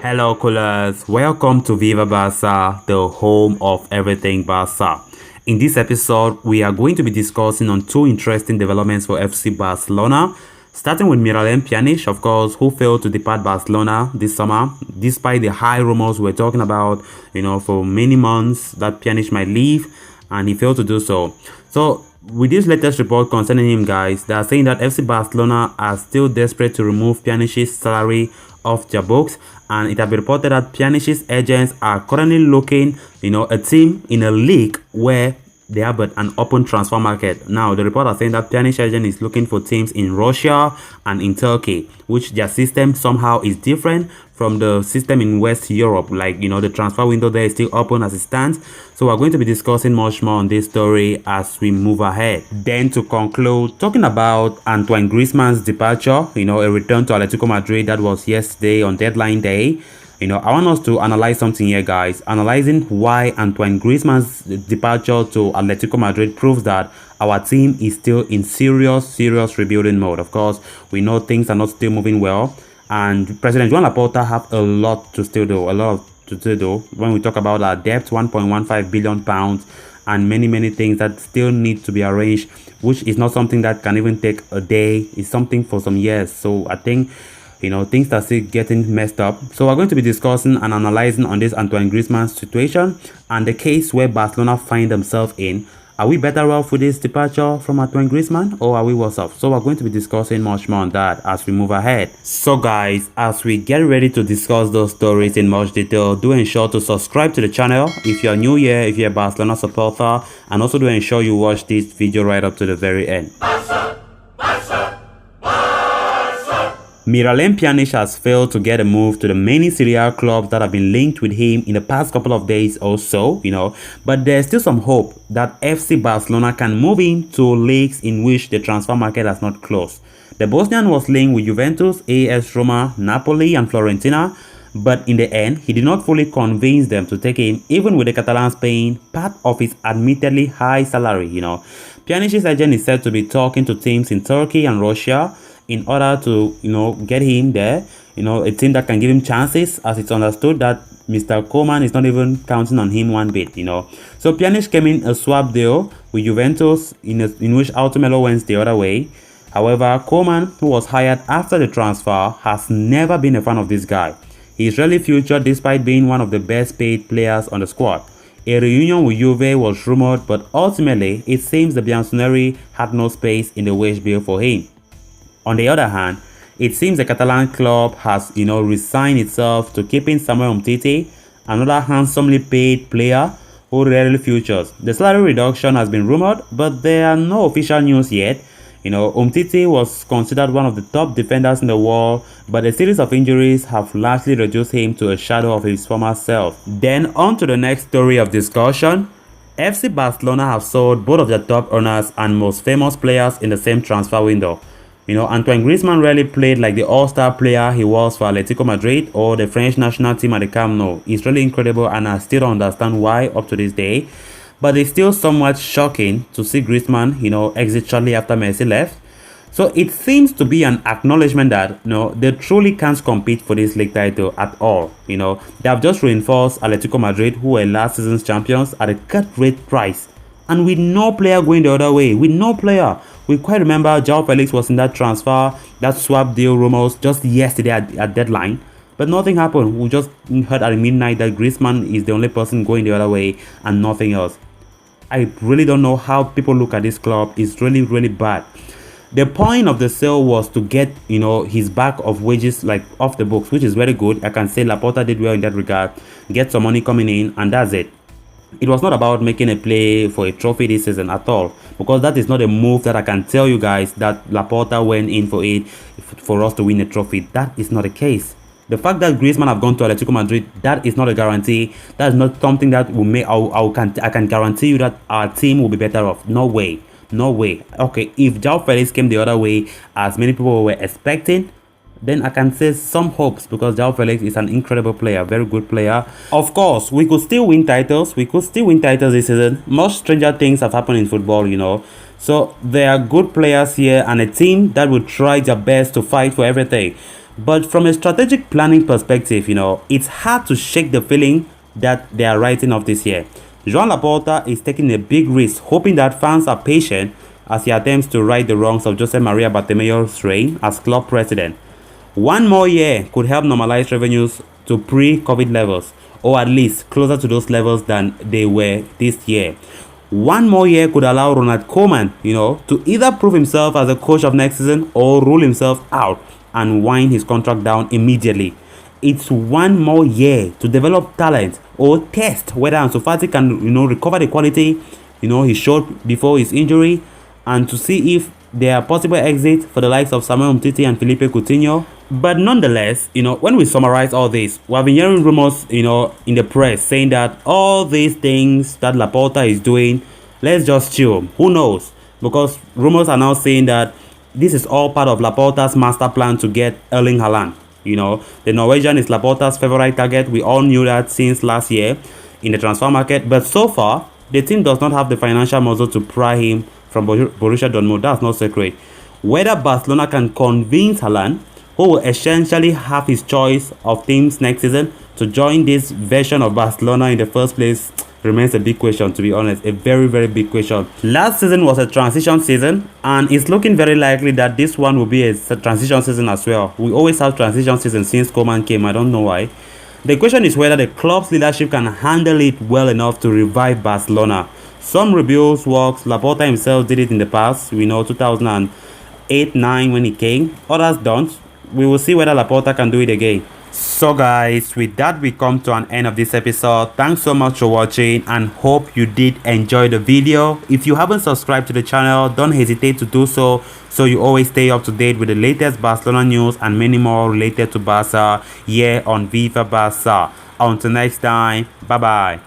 Hello, coolers. Welcome to Viva Barca, the home of everything Barca. In this episode, we are going to be discussing on two interesting developments for FC Barcelona, starting with Pjanic, of course, who failed to depart Barcelona this summer, despite the high rumors we're talking about, for many months that Pjanic might leave, and he failed to do so. So, with this latest report concerning him, guys, they are saying that FC Barcelona are still desperate to remove Pjanic's salary off their books, and it has been reported that Pjanic's agents are currently looking, a team in a league where they have an open transfer market. Now, the report are saying that Pjanic's agent is looking for teams in Russia and in Turkey, which their system somehow is different from the system in West Europe. Like, the transfer window there is still open as it stands. So we're going to be discussing much more on this story as we move ahead. Then to conclude, talking about Antoine Griezmann's departure, a return to Atletico Madrid that was yesterday on deadline day. I want us to analyze something here, guys. Analyzing why Antoine Griezmann's departure to Atletico Madrid proves that our team is still in serious rebuilding mode. Of course, we know things are not still moving well, and President Joan Laporta have a lot to still do. When we talk about our debt, 1.15 billion pounds, and many things that still need to be arranged, which is not something that can even take a day. It's something for some years. So I think things are still getting messed up. So we're going to be discussing and analyzing on this Antoine Griezmann situation and the case where Barcelona find themselves in. Are we better off with this departure from Antoine Griezmann, or are we worse off? So we're going to be discussing much more on that as we move ahead. So guys, as we get ready to discuss those stories in much detail, do ensure to subscribe to the channel if you're new here, if you're a Barcelona supporter, and also do ensure you watch this video right up to the very end. Pjanic has failed to get a move to the many Serie A clubs that have been linked with him in the past couple of days or so, but there's still some hope that FC Barcelona can move into leagues in which the transfer market has not closed. The Bosnian was linked with Juventus, AS Roma, Napoli and Fiorentina, but in the end, he did not fully convince them to take him, even with the Catalans paying part of his admittedly high salary, Pjanic's agent is said to be talking to teams in Turkey and Russia in order to, get him there, a team that can give him chances, as it's understood that Mr. Koeman is not even counting on him one bit, So Pjanic came in a swap deal with Juventus in which Automelo went the other way. However, Koeman, who was hired after the transfer, has never been a fan of this guy. He is rarely featured despite being one of the best paid players on the squad. A reunion with Juve was rumored, but ultimately, it seems the Bianconeri had no space in the wage bill for him. On the other hand, it seems the Catalan club has, resigned itself to keeping Samuel Umtiti, another handsomely paid player who rarely features. The salary reduction has been rumored, but there are no official news yet. Umtiti was considered one of the top defenders in the world, but a series of injuries have largely reduced him to a shadow of his former self. Then on to the next story of discussion. FC Barcelona have sold both of their top earners and most famous players in the same transfer window. Antoine Griezmann rarely played like the all-star player he was for Atletico Madrid or the French national team at the Camp Nou. It's really incredible, and I still don't understand why up to this day. But it's still somewhat shocking to see Griezmann, exit shortly after Messi left. So it seems to be an acknowledgement that, they truly can't compete for this league title at all. They have just reinforced Atletico Madrid, who were last season's champions, at a cut-rate price. And with no player going the other way, with no player. We quite remember João Felix was in that transfer, that swap deal rumors just yesterday at deadline. But nothing happened. We just heard at midnight that Griezmann is the only person going the other way and nothing else. I really don't know how people look at this club. It's really bad. The point of the sale was to get, his back of wages like off the books, which is very good. I can say Laporta did well in that regard. Get some money coming in, and that's it. It was not about making a play for a trophy this season at all, because that is not a move that I can tell you guys that Laporta went in for it for us to win a trophy. That is not the case. The fact that Griezmann have gone to Atletico Madrid, that is not a guarantee. That is not something that will make. I can guarantee you that our team will be better off. No way. Okay, if João Felix came the other way, as many people were expecting, then I can say some hopes, because João Felix is an incredible player, very good player. Of course, we could still win titles. This season. Much stranger things have happened in football, So there are good players here and a team that will try their best to fight for everything. But from a strategic planning perspective, it's hard to shake the feeling that they are writing off this year. Joan Laporta is taking a big risk, hoping that fans are patient as he attempts to right the wrongs of Jose Maria Bartomeu's reign as club president. One more year could help normalize revenues to pre-COVID levels, or at least closer to those levels than they were this year. One more year could allow Ronald Koeman, to either prove himself as a coach of next season or rule himself out and wind his contract down immediately. It's one more year to develop talent or test whether Ansu Fati can, recover the quality, he showed before his injury, and to see if there are possible exits for the likes of Samuel Umtiti and Felipe Coutinho. But nonetheless, when we summarize all this, we have been hearing rumors, in the press saying that all these things that Laporta is doing, let's just chill. Who knows? Because rumors are now saying that this is all part of Laporta's master plan to get Erling Haaland. The Norwegian is Laporta's favorite target. We all knew that since last year in the transfer market. But so far, the team does not have the financial muscle to pry him from Borussia Dortmund. That's no secret. Whether Barcelona can convince Haaland, who will essentially have his choice of teams next season, to join this version of Barcelona in the first place, remains a big question, to be honest. A very, very big question. Last season was a transition season, and it's looking very likely that this one will be a transition season as well. We always have transition season since Koeman came. I don't know why. The question is whether the club's leadership can handle it well enough to revive Barcelona. Some rebuilds works. Laporta himself did it in the past. We know 2008-9 when he came. Others don't. We will see whether Laporta can do it again. So guys, with that we come to an end of this episode. Thanks so much for watching and hope you did enjoy the video. If you haven't subscribed to the channel, don't hesitate to do so you always stay up to date with the latest Barcelona news and many more related to Barca here on Viva Barca. Until next time, bye bye.